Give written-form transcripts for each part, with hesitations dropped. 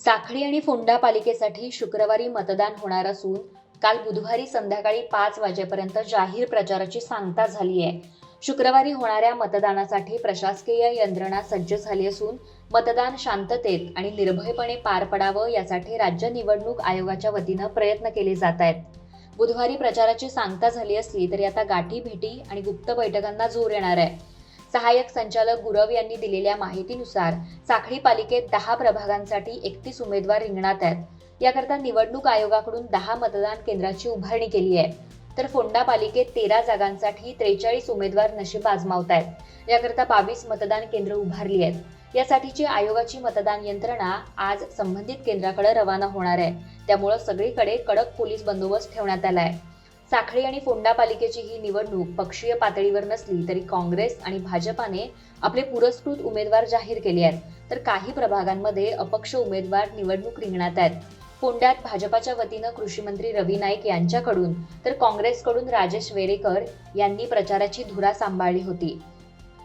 साखळी आणि फोंडा पालिकेसाठी शुक्रवारी मतदान होणार असून काल बुधवारी संध्याकाळी 5 वाजेपर्यंत जाहीर प्रचाराची सांगता झाली आहे. शुक्रवारी होणाऱ्या मतदानासाठी प्रशासकीय यंत्रणा सज्ज झाली असून मतदान शांततेत आणि निर्भयपणे पार पडावं यासाठी राज्य निवडणूक आयोगाच्या वतीनं प्रयत्न केले जात आहेत. बुधवारी प्रचाराची सांगता झाली असली तरी आता गाठीभेटी आणि गुप्त बैठकांना जोर येणार आहे. सहाय्यक संचालक गुरव यांनी दिलेल्या माहितीनुसार साखळी पालिकेत 10 प्रभागांसाठी 31 उमेदवार रिंगणात आहेत. याकरता निवडणूक आयोगाकडून 10 मतदान केंद्राची उभारणी केली आहे. तर फोंडा पालिकेत 13 जागांसाठी 43 उमेदवार नशीब आजमावत आहेत. याकरता 22 मतदान केंद्र उभारली आहेत. यासाठीची आयोगाची मतदान यंत्रणा आज संबंधित केंद्राकडे रवाना होणार आहे. त्यामुळे सगळीकडे कडक पोलीस बंदोबस्त ठेवण्यात आला आहे. साखळी आणि फोंडा पालिकेची ही निवडणूक पक्षीय पातळीवर नसली तरी काँग्रेस आणि भाजपाने आपले पुरस्कृत उमेदवार जाहीर केले आहेत. तर काही प्रभागांमध्ये अपक्ष उमेदवार निवडणूक रिंगणात आहेत. फोंड्यात भाजपाच्या वतीनं कृषी मंत्री रवी नाईक यांच्याकडून तर काँग्रेसकडून राजेश वेरेकर यांनी प्रचाराची धुरा सांभाळली होती.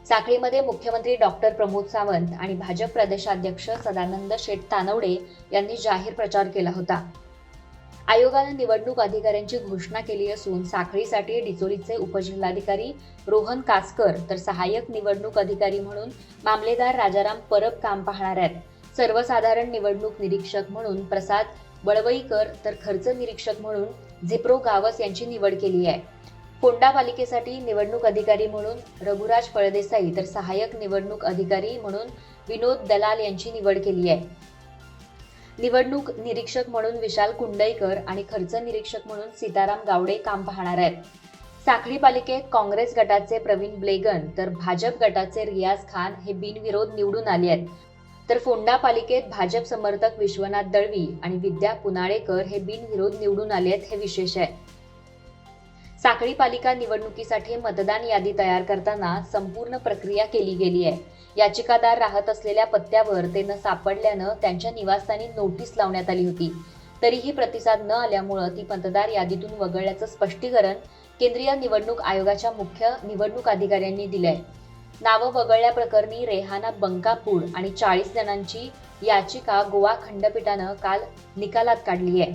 साखळीमध्ये मुख्यमंत्री डॉक्टर प्रमोद सावंत आणि भाजप प्रदेशाध्यक्ष सदानंद शेठ तानवडे यांनी जाहीर प्रचार केला होता. आयोगानं निवडणूक अधिकाऱ्यांची घोषणा केली असून साखळीसाठी डिचोलीचे उपजिल्हाधिकारी रोहन कासकर तर सहाय्यक निवडणूक अधिकारी म्हणून मामलेदार राजाराम परब काम पाहणार आहेत. सर्वसाधारण निवडणूक निरीक्षक म्हणून प्रसाद बळवईकर तर खर्च निरीक्षक म्हणून झिप्रो गावस यांची निवड केली आहे. फोंडा पालिकेसाठी निवडणूक अधिकारी म्हणून रघुराज फळदेसाई तर सहाय्यक निवडणूक अधिकारी म्हणून विनोद दलाल यांची निवड केली आहे. निवडणूक निरीक्षक म्हणून विशाल कुंडईकर आणि खर्च निरीक्षक म्हणून सीताराम गावडे काम पाहणार आहेत. साखळी पालिकेत काँग्रेस गटाचे प्रवीण ब्लेगन तर भाजप गटाचे रियाज खान हे बिनविरोध निवडून आले आहेत. तर फोंडा पालिकेत भाजप समर्थक विश्वनाथ दळवी आणि विद्या पुनाळेकर हे बिनविरोध निवडून आले आहेत. हे विशेष आहे. साखळी पालिका निवडणुकीसाठी मतदान यादी तयार करताना संपूर्ण प्रक्रिया केली गेली आहे. याचिकादार राहत असलेल्या पत्त्यावर ते न सापडल्यानं त्यांच्या निवासस्थानी नोटीस लावण्यात आली होती. तरीही प्रतिसाद न आल्यामुळे ती मतदार यादीतून वगळल्याचं स्पष्टीकरण केंद्रीय निवडणूक आयोगाच्या मुख्य निवडणूक अधिकाऱ्यांनी दिलंय. नावं वगळल्याप्रकरणी रेहाना बंकापूर आणि 40 जणांची याचिका गोवा खंडपीठानं काल निकालात काढली आहे.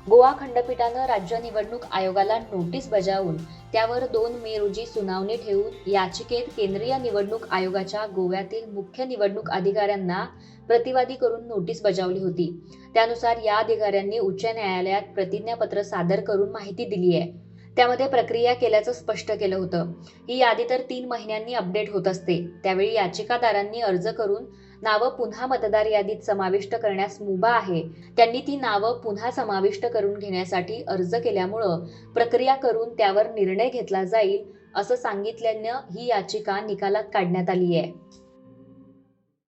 गोवा खंडपीठानं राज्य निवडणूक आयोगाला नोटीस बजावून त्यावर 2 मे रोजी सुनावणी ठेवून याचिकेत केंद्रीय निवडणूक आयोगाच्या गोव्यातील मुख्य निवडणूक अधिकाऱ्यांना प्रतिवादी करून नोटीस बजावली होती. त्यानुसार या अधिकाऱ्यांनी उच्च न्यायालयात प्रतिज्ञापत्र सादर करून माहिती दिली आहे. त्यामध्ये प्रक्रिया केल्याचं स्पष्ट केलं होतं. ही यादी तर 3 महिन्यांनी अपडेट होत असते. त्यावेळी याचिकादारांनी अर्ज करून नावं पुन्हा मतदार यादीत समाविष्ट करण्यास मुभा आहे. त्यांनी ती नावं पुन्हा समाविष्ट करून घेण्यासाठी अर्ज केल्यामुळं प्रक्रिया करून त्यावर निर्णय घेतला जाईल असं सांगितल्यानं ही याचिका निकालात काढण्यात आली आहे.